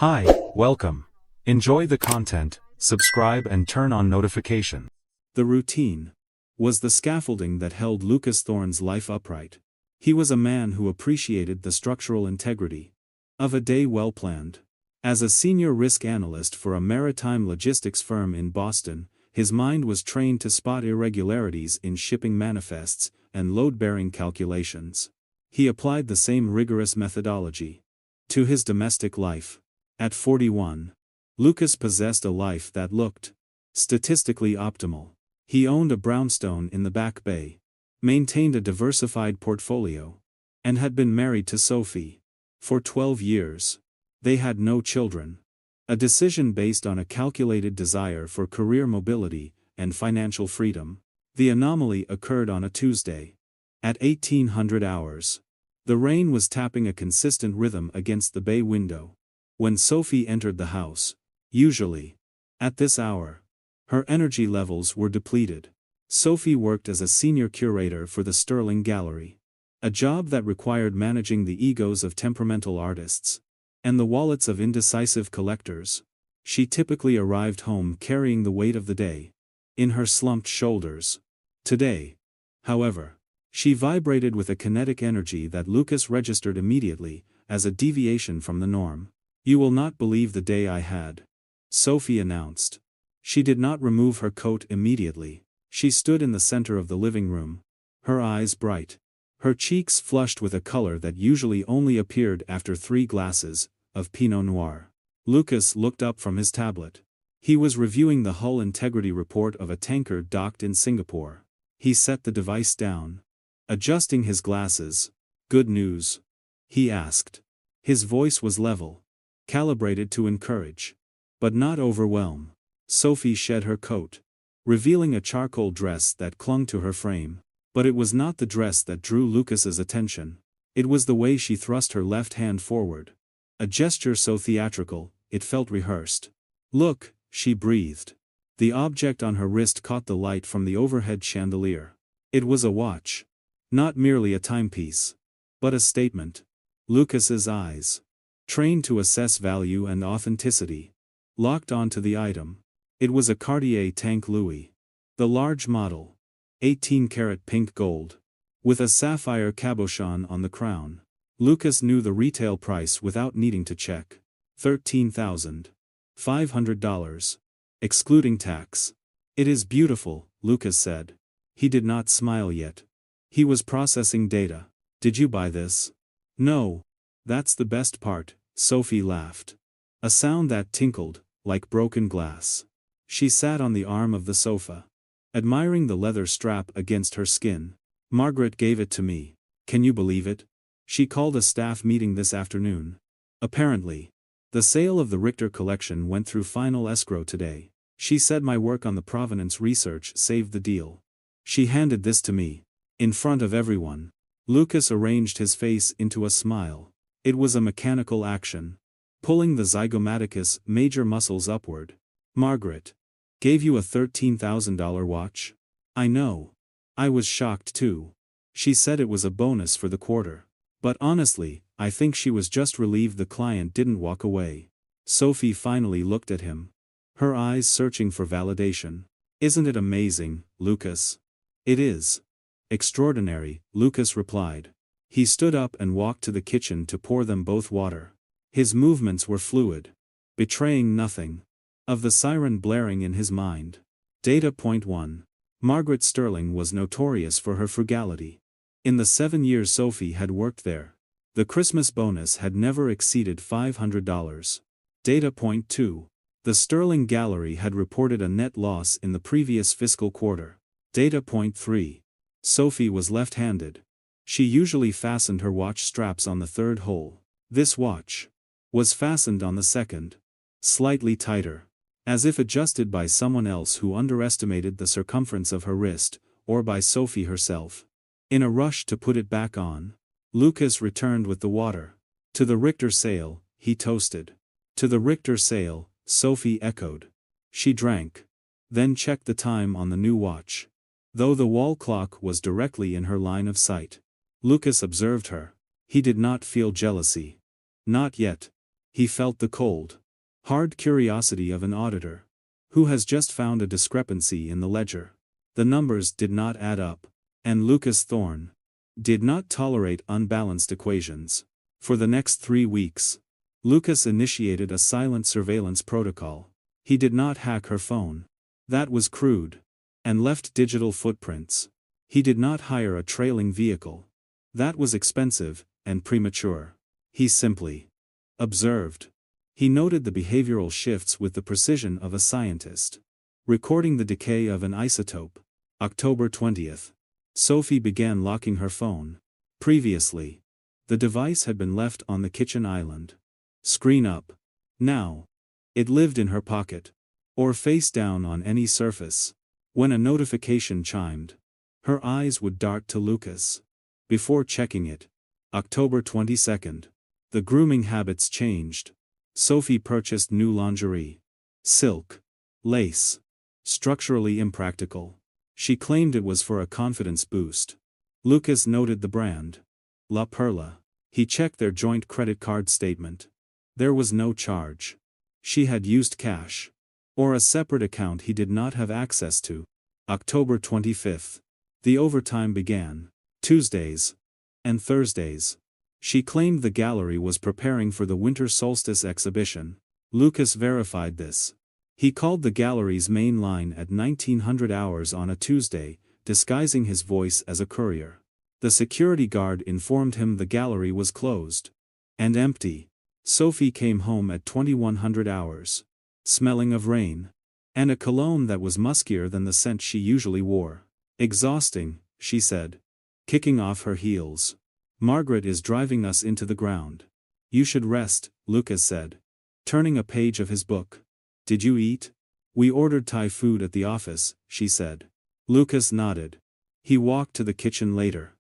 Hi, welcome. Enjoy the content, subscribe and turn on notification. The routine was the scaffolding that held Lucas Thorne's life upright. He was a man who appreciated the structural integrity of a day well planned. As a senior risk analyst for a maritime logistics firm in Boston, his mind was trained to spot irregularities in shipping manifests and load-bearing calculations. He applied the same rigorous methodology to his domestic life. At 41, Lucas possessed a life that looked statistically optimal. He owned a brownstone in the Back Bay, maintained a diversified portfolio, and had been married to Sophie for 12 years. They had no children. A decision based on a calculated desire for career mobility and financial freedom. The anomaly occurred on a Tuesday. At 1800 hours. The rain was tapping a consistent rhythm against the bay window. When Sophie entered the house, usually at this hour, her energy levels were depleted. Sophie worked as a senior curator for the Sterling Gallery, a job that required managing the egos of temperamental artists and the wallets of indecisive collectors. She typically arrived home carrying the weight of the day in her slumped shoulders. Today, however, she vibrated with a kinetic energy that Lucas registered immediately as a deviation from the norm. "You will not believe the day I had," Sophie announced. She did not remove her coat immediately. She stood in the center of the living room, her eyes bright, her cheeks flushed with a color that usually only appeared after 3 glasses of Pinot Noir. Lucas looked up from his tablet. He was reviewing the hull integrity report of a tanker docked in Singapore. He set the device down, adjusting his glasses. "Good news?" he asked. His voice was level, calibrated to encourage, but not overwhelm. Sophie shed her coat, revealing a charcoal dress that clung to her frame. But it was not the dress that drew Lucas's attention. It was the way she thrust her left hand forward. A gesture so theatrical, it felt rehearsed. "Look," she breathed. The object on her wrist caught the light from the overhead chandelier. It was a watch. Not merely a timepiece, but a statement. Lucas's eyes, trained to assess value and authenticity, locked onto the item. It was a Cartier Tank Louis. The large model, 18-karat pink gold, with a sapphire cabochon on the crown. Lucas knew the retail price without needing to check. $13,500, excluding tax. "It is beautiful," Lucas said. He did not smile yet. He was processing data. "Did you buy this?" "No. That's the best part," Sophie laughed. A sound that tinkled, like broken glass. She sat on the arm of the sofa, admiring the leather strap against her skin. "Margaret gave it to me. Can you believe it? She called a staff meeting this afternoon. Apparently, the sale of the Richter collection went through final escrow today. She said my work on the provenance research saved the deal. She handed this to me, in front of everyone." Lucas arranged his face into a smile. It was a mechanical action, pulling the zygomaticus major muscles upward. "Margaret gave you a $13,000 watch?" "I know. I was shocked too. She said it was a bonus for the quarter. But honestly, I think she was just relieved the client didn't walk away." Sophie finally looked at him, her eyes searching for validation. "Isn't it amazing, Lucas?" "It is. Extraordinary," Lucas replied. He stood up and walked to the kitchen to pour them both water. His movements were fluid, betraying nothing of the siren blaring in his mind. Data point 1. Margaret Sterling was notorious for her frugality. In the 7 years Sophie had worked there, the Christmas bonus had never exceeded $500. Data point 2. The Sterling Gallery had reported a net loss in the previous fiscal quarter. Data point 3. Sophie was left-handed. She usually fastened her watch straps on the third hole. This watch was fastened on the second, slightly tighter, as if adjusted by someone else who underestimated the circumference of her wrist, or by Sophie herself. In a rush to put it back on, Lucas returned with the water. "To the Richter sale," he toasted. "To the Richter sale," Sophie echoed. She drank, then checked the time on the new watch. Though the wall clock was directly in her line of sight, Lucas observed her. He did not feel jealousy. Not yet. He felt the cold, hard curiosity of an auditor who has just found a discrepancy in the ledger. The numbers did not add up, and Lucas Thorne did not tolerate unbalanced equations. For the next 3 weeks, Lucas initiated a silent surveillance protocol. He did not hack her phone. That was crude. And left digital footprints. He did not hire a trailing vehicle. That was expensive and premature. He simply observed. He noted the behavioral shifts with the precision of a scientist. Recording the decay of an isotope. October 20th. Sophie began locking her phone. Previously, the device had been left on the kitchen island. Screen up. Now, it lived in her pocket, or face down on any surface. When a notification chimed, her eyes would dart to Lucas. Before checking it. October 22nd. The grooming habits changed. Sophie purchased new lingerie. Silk. Lace. Structurally impractical. She claimed it was for a confidence boost. Lucas noted the brand. La Perla. He checked their joint credit card statement. There was no charge. She had used cash. Or a separate account he did not have access to. October 25th. The overtime began. Tuesdays. And Thursdays. She claimed the gallery was preparing for the winter solstice exhibition. Lucas verified this. He called the gallery's main line at 1900 hours on a Tuesday, disguising his voice as a courier. The security guard informed him the gallery was closed. And empty. Sophie came home at 2100 hours. Smelling of rain. And a cologne that was muskier than the scent she usually wore. Exhausting, she said. Kicking off her heels. Margaret is driving us into the ground. You should rest, Lucas said. Turning a page of his book. Did you eat? We ordered Thai food at the office, she said. Lucas nodded. He walked to the kitchen later.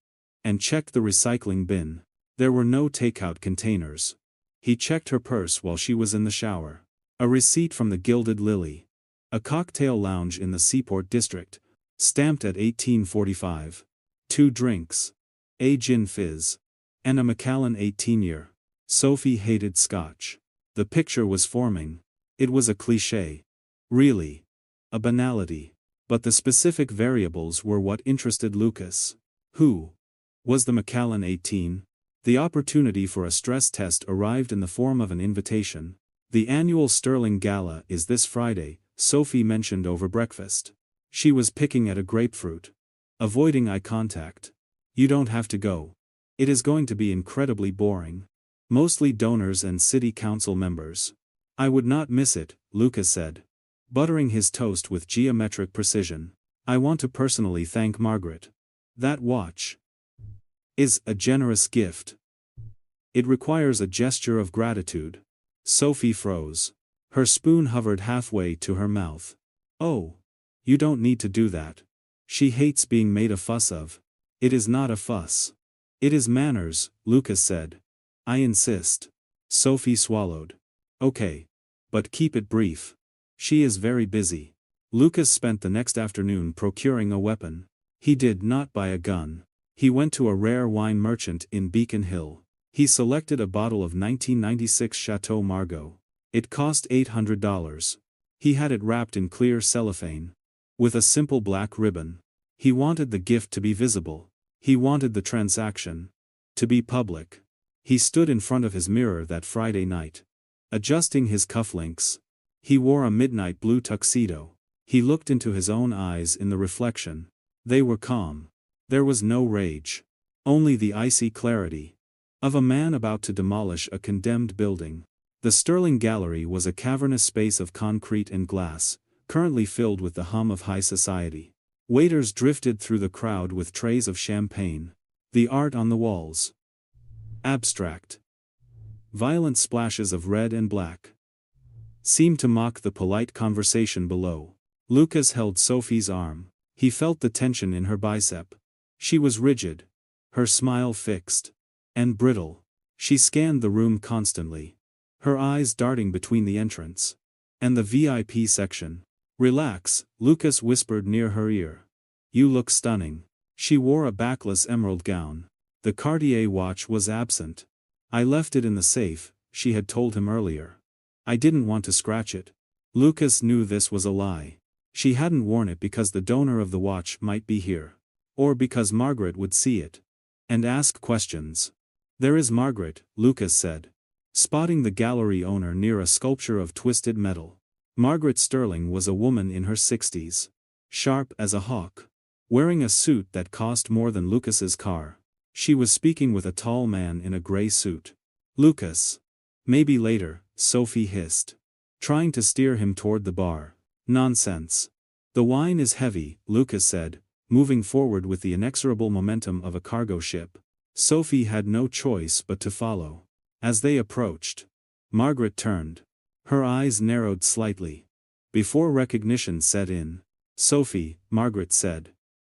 And checked the recycling bin. There were no takeout containers. He checked her purse while she was in the shower. A receipt from the Gilded Lily. A cocktail lounge in the Seaport District. Stamped at 1845. 2 drinks. A gin fizz. And a Macallan 18-year. Sophie hated scotch. The picture was forming. It was a cliché. Really. A banality. But the specific variables were what interested Lucas. Who was the Macallan 18? The opportunity for a stress test arrived in the form of an invitation. The annual Sterling Gala is this Friday, Sophie mentioned over breakfast. She was picking at a grapefruit. Avoiding eye contact. You don't have to go. It is going to be incredibly boring. Mostly donors and city council members. I would not miss it, Lucas said. Buttering his toast with geometric precision. I want to personally thank Margaret. That watch is a generous gift. It requires a gesture of gratitude. Sophie froze. Her spoon hovered halfway to her mouth. Oh. You don't need to do that. She hates being made a fuss of. It is not a fuss. It is manners, Lucas said. I insist. Sophie swallowed. Okay. But keep it brief. She is very busy. Lucas spent the next afternoon procuring a weapon. He did not buy a gun. He went to a rare wine merchant in Beacon Hill. He selected a bottle of 1996 Chateau Margaux. It cost $800. He had it wrapped in clear cellophane. With a simple black ribbon. He wanted the gift to be visible. He wanted the transaction to be public. He stood in front of his mirror that Friday night. Adjusting his cufflinks. He wore a midnight blue tuxedo. He looked into his own eyes in the reflection. They were calm. There was no rage. Only the icy clarity of a man about to demolish a condemned building. The Sterling Gallery was a cavernous space of concrete and glass, currently filled with the hum of high society. Waiters drifted through the crowd with trays of champagne. The art on the walls. Abstract. Violent splashes of red and black. Seemed to mock the polite conversation below. Lucas held Sophie's arm. He felt the tension in her bicep. She was rigid. Her smile fixed. And brittle. She scanned the room constantly. Her eyes darting between the entrance and the VIP section. Relax, Lucas whispered near her ear. You look stunning. She wore a backless emerald gown. The Cartier watch was absent. I left it in the safe, she had told him earlier. I didn't want to scratch it. Lucas knew this was a lie. She hadn't worn it because the donor of the watch might be here. Or because Margaret would see it. And ask questions. There is Margaret, Lucas said. Spotting the gallery owner near a sculpture of twisted metal. Margaret Sterling was a woman in her 60s. Sharp as a hawk. Wearing a suit that cost more than Lucas's car. She was speaking with a tall man in a gray suit. Lucas. Maybe later, Sophie hissed. Trying to steer him toward the bar. Nonsense. The wine is heavy, Lucas said, moving forward with the inexorable momentum of a cargo ship. Sophie had no choice but to follow. As they approached, Margaret turned. Her eyes narrowed slightly. Before recognition set in. Sophie, Margaret said.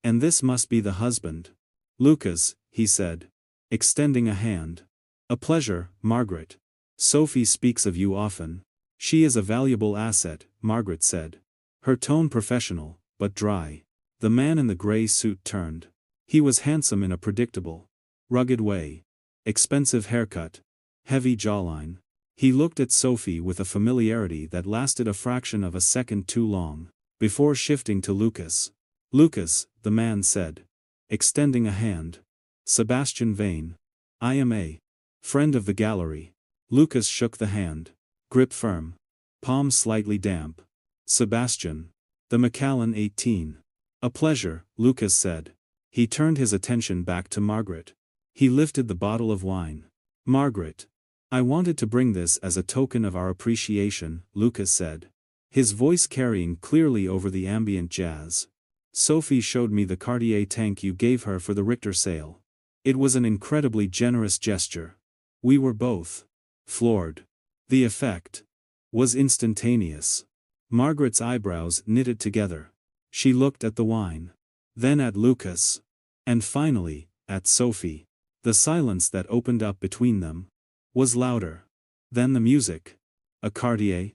And this must be the husband. Lucas, he said. Extending a hand. A pleasure, Margaret. Sophie speaks of you often. She is a valuable asset, Margaret said. Her tone professional, but dry. The man in the gray suit turned. He was handsome in a predictable, rugged way. Expensive haircut. Heavy jawline. He looked at Sophie with a familiarity that lasted a fraction of a second too long, before shifting to Lucas. Lucas, the man said. Extending a hand. Sebastian Vane. I am a friend of the gallery. Lucas shook the hand. Grip firm. Palm slightly damp. Sebastian. The Macallan 18. A pleasure, Lucas said. He turned his attention back to Margaret. He lifted the bottle of wine. Margaret. I wanted to bring this as a token of our appreciation, Lucas said. His voice carrying clearly over the ambient jazz. Sophie showed me the Cartier tank you gave her for the Richter sale. It was an incredibly generous gesture. We were both floored. The effect was instantaneous. Margaret's eyebrows knitted together. She looked at the wine. Then at Lucas. And finally, at Sophie. The silence that opened up between them was louder than the music. A Cartier?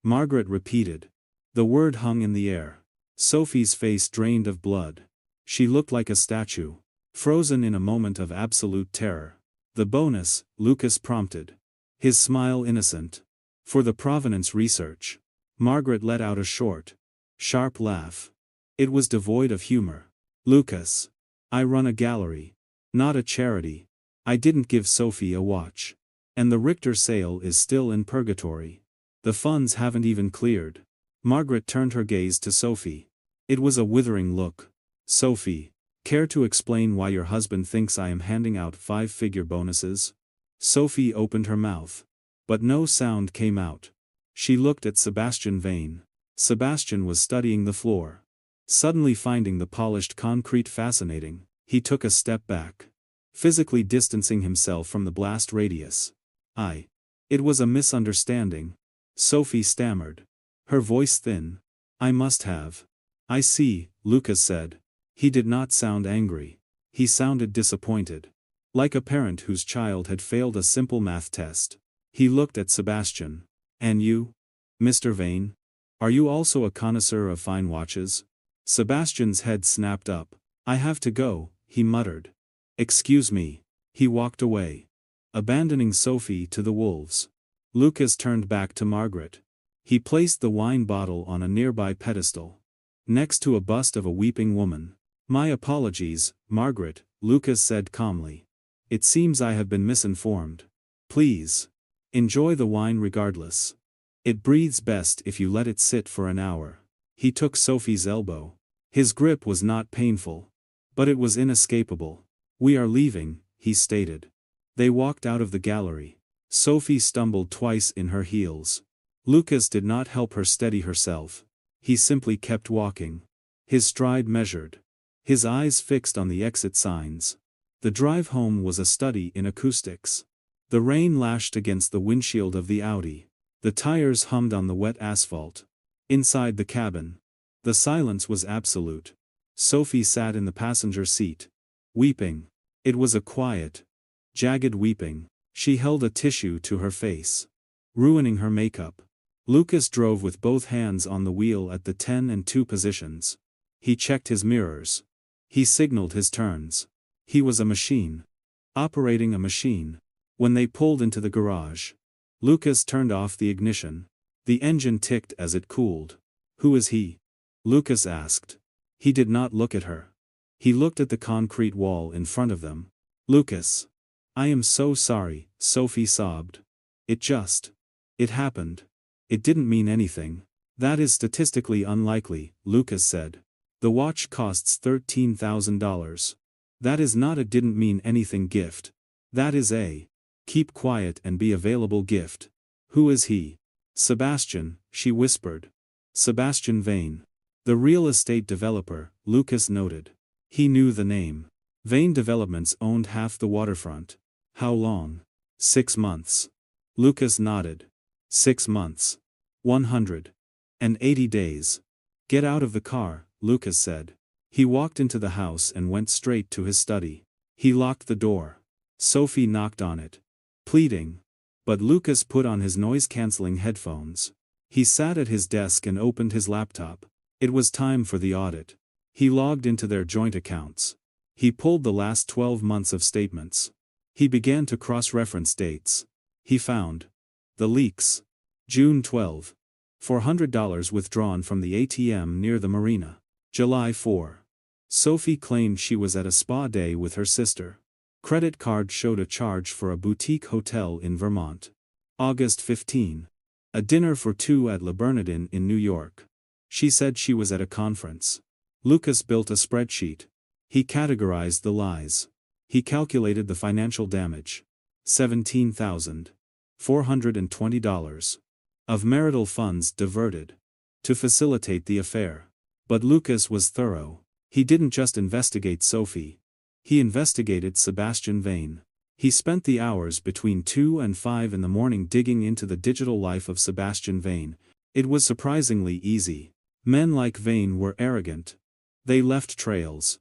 Margaret repeated. The word hung in the air. Sophie's face drained of blood. She looked like a statue, frozen in a moment of absolute terror. The bonus, Lucas prompted. His smile innocent. For the provenance research. Margaret let out a short, sharp laugh. It was devoid of humor. Lucas. I run a gallery. Not a charity. I didn't give Sophie a watch. And the Richter sale is still in purgatory. The funds haven't even cleared. Margaret turned her gaze to Sophie. It was a withering look. Sophie. Care to explain why your husband thinks I am handing out 5-figure bonuses? Sophie opened her mouth. But no sound came out. She looked at Sebastian Vane. Sebastian was studying the floor. Suddenly finding the polished concrete fascinating, he took a step back. Physically distancing himself from the blast radius. It was a misunderstanding. Sophie stammered. Her voice thin. I must have. I see, Lucas said. He did not sound angry. He sounded disappointed. Like a parent whose child had failed a simple math test. He looked at Sebastian. And you? Mr. Vane? Are you also a connoisseur of fine watches? Sebastian's head snapped up. I have to go, he muttered. Excuse me. He walked away. Abandoning Sophie to the wolves. Lucas turned back to Margaret. He placed the wine bottle on a nearby pedestal. Next to a bust of a weeping woman. My apologies, Margaret, Lucas said calmly. It seems I have been misinformed. Please. Enjoy the wine regardless. It breathes best if you let it sit for an hour. He took Sophie's elbow. His grip was not painful. But it was inescapable. We are leaving, he stated. They walked out of the gallery. Sophie stumbled twice in her heels. Lucas did not help her steady herself. He simply kept walking. His stride measured. His eyes fixed on the exit signs. The drive home was a study in acoustics. The rain lashed against the windshield of the Audi. The tires hummed on the wet asphalt. Inside the cabin. The silence was absolute. Sophie sat in the passenger seat. Weeping. It was a quiet, jagged weeping. She held a tissue to her face. Ruining her makeup. Lucas drove with both hands on the wheel at the 10 and 2 positions. He checked his mirrors. He signaled his turns. He was a machine. Operating a machine. When they pulled into the garage. Lucas turned off the ignition. The engine ticked as it cooled. "Who is he?" Lucas asked. He did not look at her. He looked at the concrete wall in front of them. "Lucas. I am so sorry," Sophie sobbed. It happened. It didn't mean anything." "That is statistically unlikely," Lucas said. "The watch costs $13,000. That is not a didn't mean anything gift. That is a keep quiet and be available gift." "Who is he?" "Sebastian," she whispered. "Sebastian Vane. The real estate developer," Lucas noted. He knew the name. Vane Developments owned half the waterfront. "How long?" "6 months." Lucas nodded. 6 months. 180 days. "Get out of the car," Lucas said. He walked into the house and went straight to his study. He locked the door. Sophie knocked on it, pleading. But Lucas put on his noise-canceling headphones. He sat at his desk and opened his laptop. It was time for the audit. He logged into their joint accounts. He pulled the last 12 months of statements. He began to cross-reference dates. He found the leaks. June 12. $400 withdrawn from the ATM near the marina. July 4. Sophie claimed she was at a spa day with her sister. Credit card showed a charge for a boutique hotel in Vermont. August 15. A dinner for 2 at Le Bernardin in New York. She said she was at a conference. Lucas built a spreadsheet. He categorized the lies. He calculated the financial damage. $17,420 of marital funds diverted to facilitate the affair. But Lucas was thorough. He didn't just investigate Sophie. He investigated Sebastian Vane. He spent the hours between 2 and 5 in the morning digging into the digital life of Sebastian Vane. It was surprisingly easy. Men like Vane were arrogant. They left trails.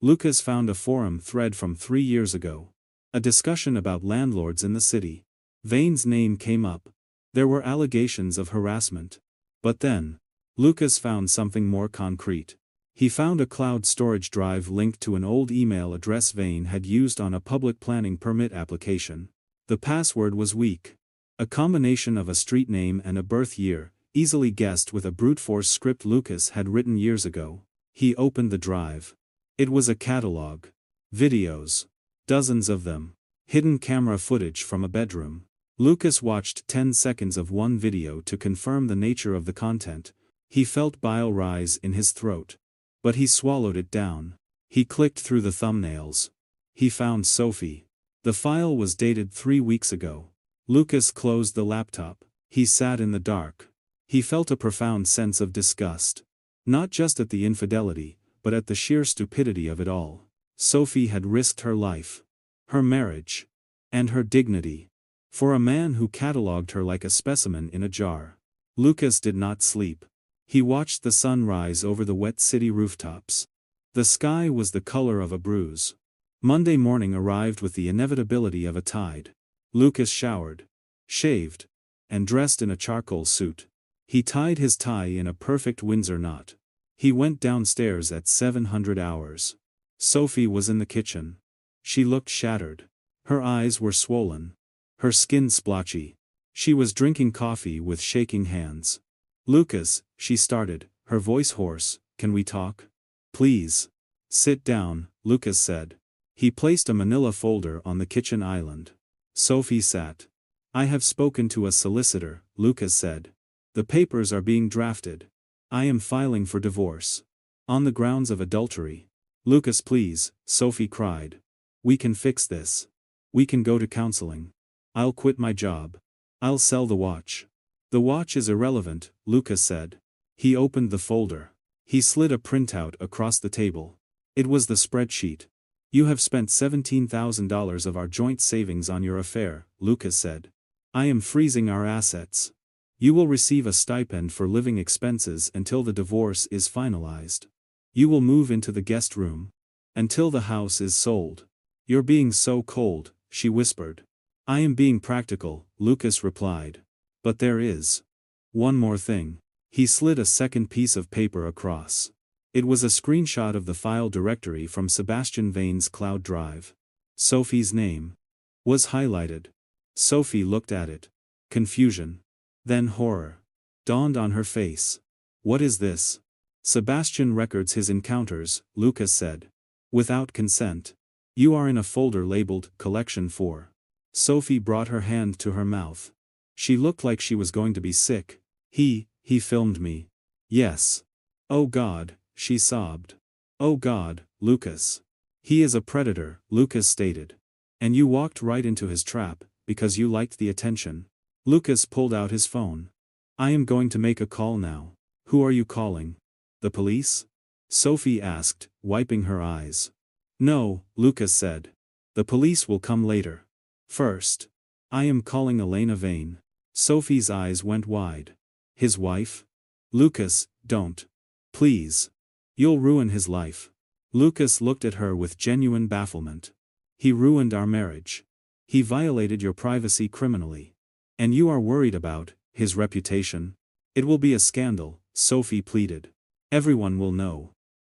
Lucas found a forum thread from 3 years ago. A discussion about landlords in the city. Vane's name came up. There were allegations of harassment. But then, Lucas found something more concrete. He found a cloud storage drive linked to an old email address Vane had used on a public planning permit application. The password was weak. A combination of a street name and a birth year, easily guessed with a brute force script Lucas had written years ago. He opened the drive. It was a catalog. Videos. Dozens of them. Hidden camera footage from a bedroom. Lucas watched 10 seconds of one video to confirm the nature of the content. He felt bile rise in his throat. But he swallowed it down. He clicked through the thumbnails. He found Sophie. The file was dated 3 weeks ago. Lucas closed the laptop. He sat in the dark. He felt a profound sense of disgust. Not just at the infidelity, but at the sheer stupidity of it all. Sophie had risked her life, her marriage, and her dignity, for a man who catalogued her like a specimen in a jar. Lucas did not sleep. He watched the sun rise over the wet city rooftops. The sky was the color of a bruise. Monday morning arrived with the inevitability of a tide. Lucas showered, shaved, and dressed in a charcoal suit. He tied his tie in a perfect Windsor knot. He went downstairs at 700 hours. Sophie was in the kitchen. She looked shattered. Her eyes were swollen. Her skin splotchy. She was drinking coffee with shaking hands. "Lucas," she started, her voice hoarse, "can we talk?" "Please. Sit down," Lucas said. He placed a manila folder on the kitchen island. Sophie sat. "I have spoken to a solicitor," Lucas said. "The papers are being drafted. I am filing for divorce. On the grounds of adultery." "Lucas, please," Sophie cried. "We can fix this. We can go to counseling. I'll quit my job. I'll sell the watch." "The watch is irrelevant," Lucas said. He opened the folder. He slid a printout across the table. It was the spreadsheet. "You have spent $17,000 of our joint savings on your affair," Lucas said. "I am freezing our assets. You will receive a stipend for living expenses until the divorce is finalized. You will move into the guest room. Until the house is sold." "You're being so cold," she whispered. "I am being practical," Lucas replied. "But there is one more thing." He slid a second piece of paper across. It was a screenshot of the file directory from Sebastian Vane's cloud drive. Sophie's name was highlighted. Sophie looked at it. Confusion. Then horror dawned on her face. What is this? Sebastian records his encounters, Lucas said. Without consent. You are in a folder labeled Collection 4. Sophie brought her hand to her mouth. She looked like she was going to be sick. He filmed me. Yes. Oh God, she sobbed. Oh God, Lucas. He is a predator, Lucas stated. And you walked right into his trap, because you liked the attention. Lucas pulled out his phone. I am going to make a call now. Who are you calling? The police? Sophie asked, wiping her eyes. No, Lucas said. The police will come later. First. I am calling Elena Vane. Sophie's eyes went wide. His wife? Lucas, don't. Please. You'll ruin his life. Lucas looked at her with genuine bafflement. He ruined our marriage. He violated your privacy criminally. And you are worried about his reputation? It will be a scandal, Sophie pleaded. Everyone will know.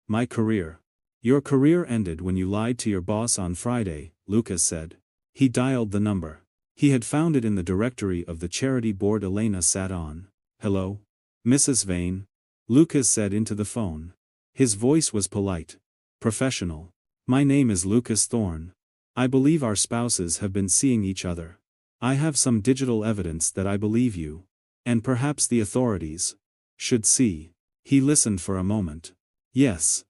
My career. Your career ended when you lied to your boss on Friday, Lucas said. He dialed the number. He had found it in the directory of the charity board Elena sat on. Hello? Mrs. Vane? Lucas said into the phone. His voice was polite. Professional. My name is Lucas Thorne. I believe our spouses have been seeing each other. I have some digital evidence that I believe you. And perhaps the authorities should see. He listened for a moment. Yes.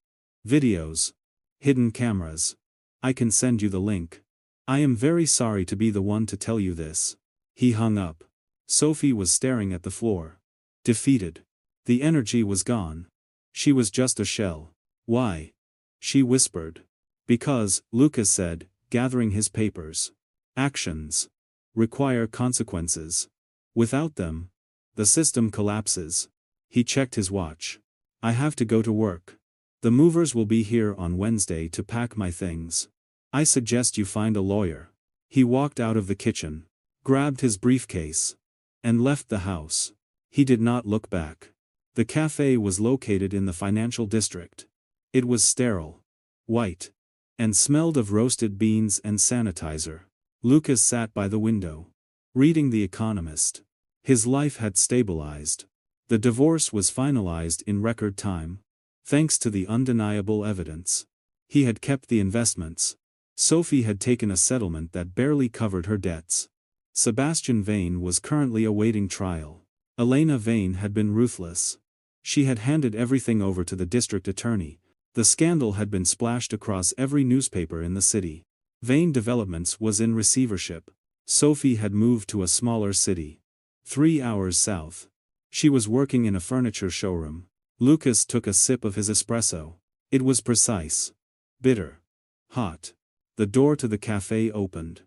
Videos. Hidden cameras. I can send you the link. I am very sorry to be the one to tell you this. He hung up. Sophie was staring at the floor. Defeated. The energy was gone. She was just a shell. Why? She whispered. Because, Lucas said, gathering his papers. Actions require consequences. Without them, the system collapses. He checked his watch. I have to go to work. The movers will be here on Wednesday to pack my things. I suggest you find a lawyer. He walked out of the kitchen, grabbed his briefcase, and left the house. He did not look back. The cafe was located in the financial district. It was sterile, white, and smelled of roasted beans and sanitizer. Lucas sat by the window, reading The Economist. His life had stabilized. The divorce was finalized in record time. Thanks to the undeniable evidence. He had kept the investments. Sophie had taken a settlement that barely covered her debts. Sebastian Vane was currently awaiting trial. Elena Vane had been ruthless. She had handed everything over to the district attorney. The scandal had been splashed across every newspaper in the city. Vane Developments was in receivership. Sophie had moved to a smaller city. 3 hours south. She was working in a furniture showroom. Lucas took a sip of his espresso. It was precise. Bitter. Hot. The door to the cafe opened.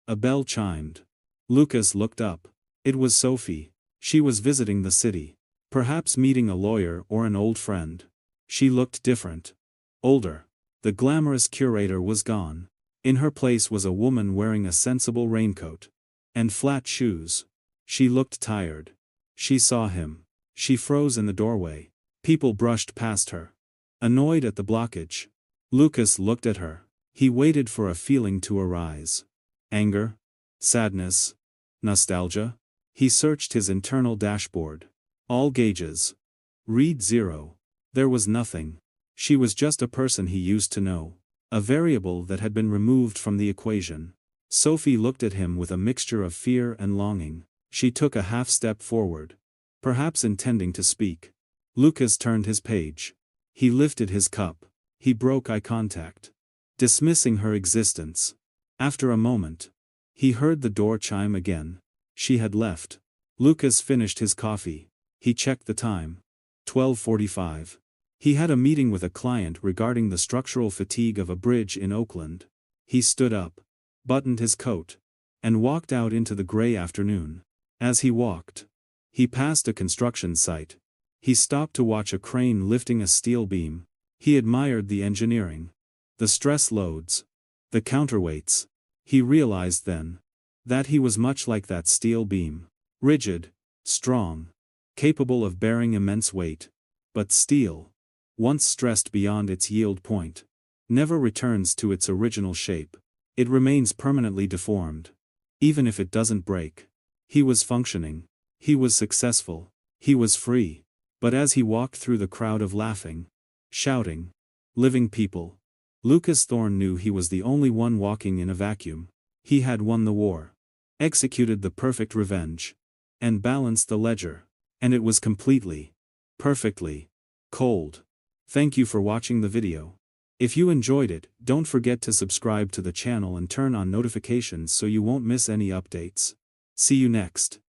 A bell chimed. Lucas looked up. It was Sophie. She was visiting the city. Perhaps meeting a lawyer or an old friend. She looked different. Older. The glamorous curator was gone. In her place was a woman wearing a sensible raincoat. And flat shoes. She looked tired. She saw him. She froze in the doorway. People brushed past her. Annoyed at the blockage. Lucas looked at her. He waited for a feeling to arise. Anger? Sadness? Nostalgia? He searched his internal dashboard. All gauges. Read 0. There was nothing. She was just a person he used to know. A variable that had been removed from the equation. Sophie looked at him with a mixture of fear and longing. She took a half step forward. Perhaps intending to speak. Lucas turned his page. He lifted his cup. He broke eye contact. Dismissing her existence. After a moment. He heard the door chime again. She had left. Lucas finished his coffee. He checked the time. 12:45. He had a meeting with a client regarding the structural fatigue of a bridge in Oakland. He stood up, buttoned his coat, and walked out into the gray afternoon. As he walked, he passed a construction site. He stopped to watch a crane lifting a steel beam. He admired the engineering. The stress loads. The counterweights. He realized then that he was much like that steel beam. Rigid, strong, capable of bearing immense weight. But steel, once stressed beyond its yield point, never returns to its original shape. It remains permanently deformed. Even if it doesn't break. He was functioning. He was successful. He was free. But as he walked through the crowd of laughing, shouting, living people, Lucas Thorne knew he was the only one walking in a vacuum. He had won the war, executed the perfect revenge, and balanced the ledger. And it was completely, perfectly, cold. Thank you for watching the video. If you enjoyed it, don't forget to subscribe to the channel and turn on notifications so you won't miss any updates. See you next.